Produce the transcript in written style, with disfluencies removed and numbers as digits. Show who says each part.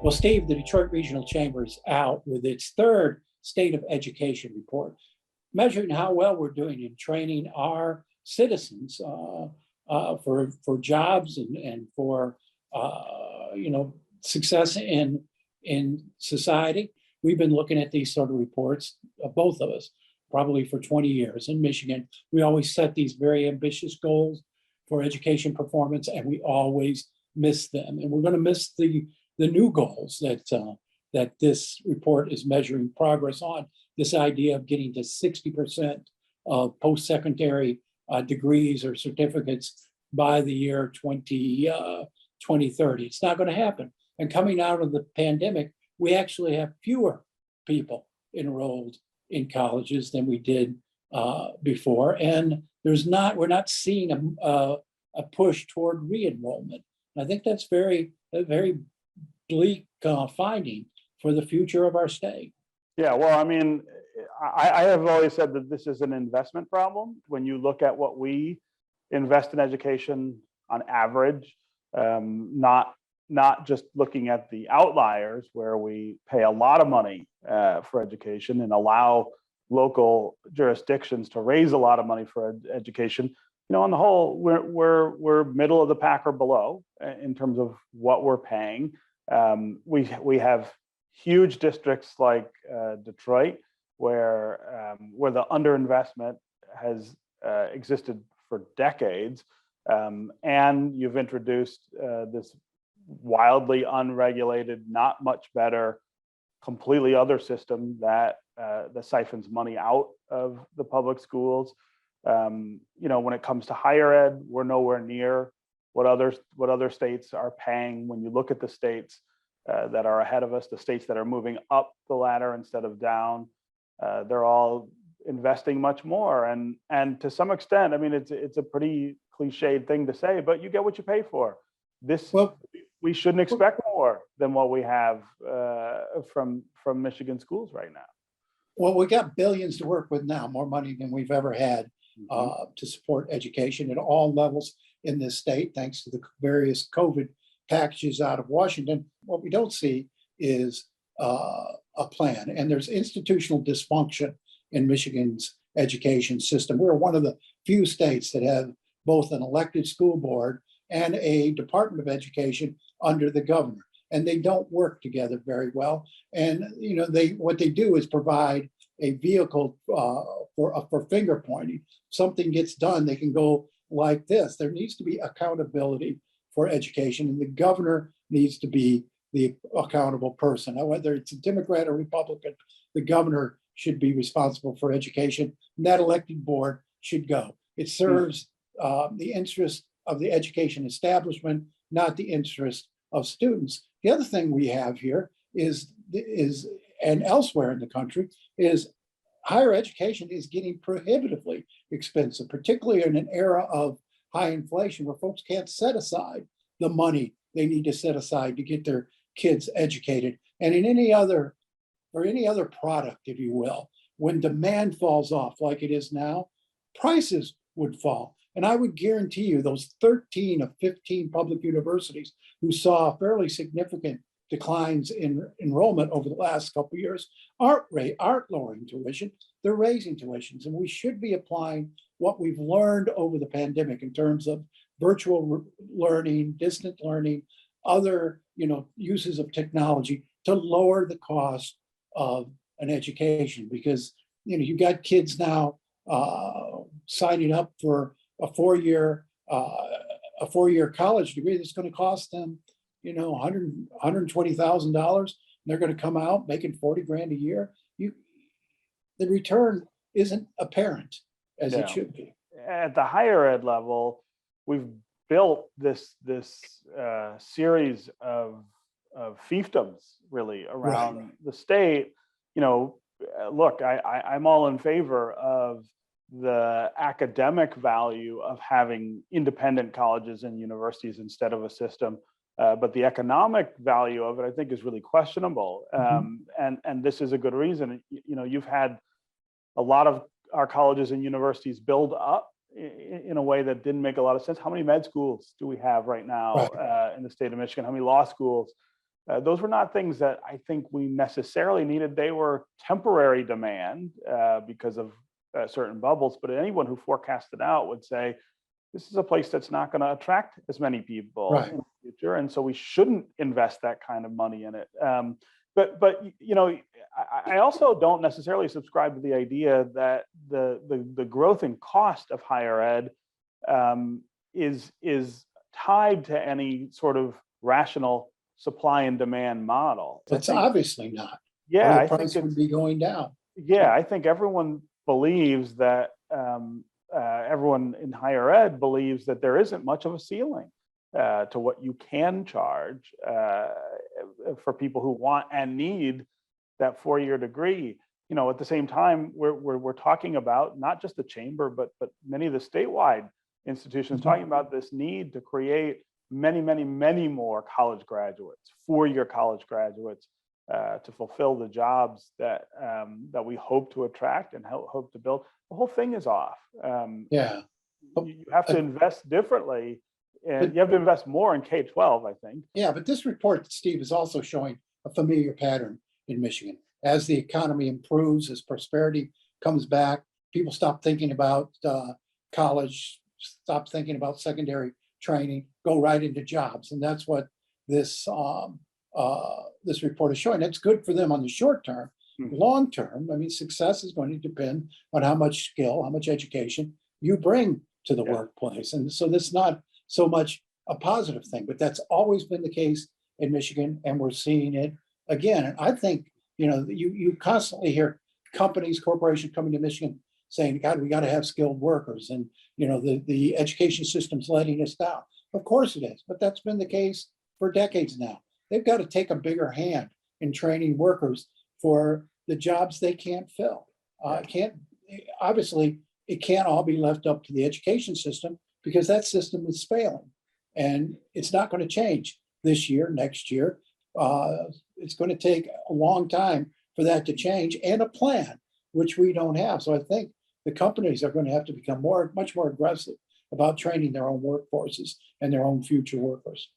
Speaker 1: Well, Steve, the Detroit Regional Chamber is out with its third State of Education report, measuring how well we're doing in training our citizens for jobs and for success in society. We've been looking at these sort of reports, both of us, probably for 20 years in Michigan. We always set these very ambitious goals for education performance, and we always miss them. And we're going to miss the new goals that this report is measuring progress on. This idea of getting to 60% of post-secondary degrees or certificates by the year 2030. It's not going to happen. And coming out of the pandemic, we actually have fewer people enrolled in colleges than we did before. And we're not seeing a push toward re-enrollment. I think that's a very bleak finding for the future of our state.
Speaker 2: Yeah, well, I mean, I have always said that this is an investment problem. When you look at what we invest in education on average, not just looking at the outliers where we pay a lot of money for education and allow local jurisdictions to raise a lot of money for education. On the whole, we're middle of the pack or below in terms of what we're paying. We have huge districts like Detroit, where the underinvestment has existed for decades, and you've introduced this wildly unregulated, not much better, completely other system that siphons money out of the public schools. When it comes to higher ed, we're nowhere near what other states are paying. When you look at the states that are ahead of us, the states that are moving up the ladder instead of down, they're all investing much more. And to some extent, I mean, it's a pretty cliched thing to say, but you get what you pay for. We shouldn't expect more than what we have from Michigan schools right now.
Speaker 1: Well, we got billions to work with now, more money than we've ever had to support education at all levels in this state, thanks to the various COVID packages out of Washington. What we don't see is a plan, and there's institutional dysfunction in Michigan's education system. We're one of the few states that have both an elected school board and a Department of Education under the governor, and they don't work together very well. And what they do is provide a vehicle for finger pointing. Something gets done, they can go like this. There needs to be accountability for education, and the governor needs to be the accountable person. Now, whether it's a Democrat or Republican, the governor should be responsible for education, and that elected board should go. It serves the interest of the education establishment, not the interest of students. The other thing we have here is and elsewhere in the country is higher education is getting prohibitively expensive, particularly in an era of high inflation where folks can't set aside the money they need to set aside to get their kids educated. And in any other product, if you will, when demand falls off like it is now, prices would fall. And I would guarantee you those 13 of 15 public universities who saw fairly significant declines in enrollment over the last couple of years aren't lowering tuition, they're raising tuitions. And we should be applying what we've learned over the pandemic in terms of virtual learning, distant learning, other uses of technology to lower the cost of an education. Because you got kids now signing up for a four-year college degree that's going to cost them $120,000, and they're going to come out making 40 grand a year. The return isn't apparent as it should be.
Speaker 2: At the higher ed level, we've built this series of fiefdoms really around the state. Look, I'm all in favor of the academic value of having independent colleges and universities instead of a system. But the economic value of it, I think, is really questionable. And this is a good reason. You've had a lot of our colleges and universities build up in a way that didn't make a lot of sense. How many med schools do we have right now in the state of Michigan? How many law schools? Those were not things that I think we necessarily needed. They were temporary demand because of certain bubbles, but anyone who forecasted out would say, this is a place that's not going to attract as many people
Speaker 1: Right.
Speaker 2: in the future, and so we shouldn't invest that kind of money in it. But you know, I also don't necessarily subscribe to the idea that the growth in cost of higher ed is tied to any sort of rational supply and demand model.
Speaker 1: It's obviously not, or
Speaker 2: Yeah,
Speaker 1: the
Speaker 2: I think
Speaker 1: price would be going down.
Speaker 2: yeah, I think everyone believes that everyone in higher ed believes that there isn't much of a ceiling to what you can charge for people who want and need that 4-year degree. You know, at the same time, we're talking about not just the chamber, but many of the statewide institutions
Speaker 1: Mhm.
Speaker 2: talking about this need to create many more college graduates, 4-year college graduates, to fulfill the jobs that that we hope to attract and hope to build. The whole thing is off.
Speaker 1: Yeah. But,
Speaker 2: You have to invest differently, and
Speaker 1: but
Speaker 2: you have to invest more in K-12, I think.
Speaker 1: yeah, but this report, Steve, is also showing a familiar pattern in Michigan. As the economy improves, as prosperity comes back, people stop thinking about college, stop thinking about secondary training, go right into jobs, and that's what this this report is showing. That's good for them on the short term.
Speaker 2: Mhm.
Speaker 1: Long term, I mean, success is going to depend on how much skill, how much education you bring to the
Speaker 2: Yeah.
Speaker 1: workplace, and so that's not so much a positive thing, but that's always been the case in Michigan, and we're seeing it again. And I think, you know, you constantly hear companies, corporations coming to Michigan saying, God, we got to have skilled workers, and you know, the education system's letting us down. Of course it is, but that's been the case for decades now. They've got to take a bigger hand in training workers for the jobs they can't fill. Can't obviously it can't all be left up to the education system because that system is failing, and it's not going to change this year, next year. It's going to take a long time for that to change, and a plan which we don't have. So I think the companies are going to have to become much more aggressive about training their own workforces and their own future workers.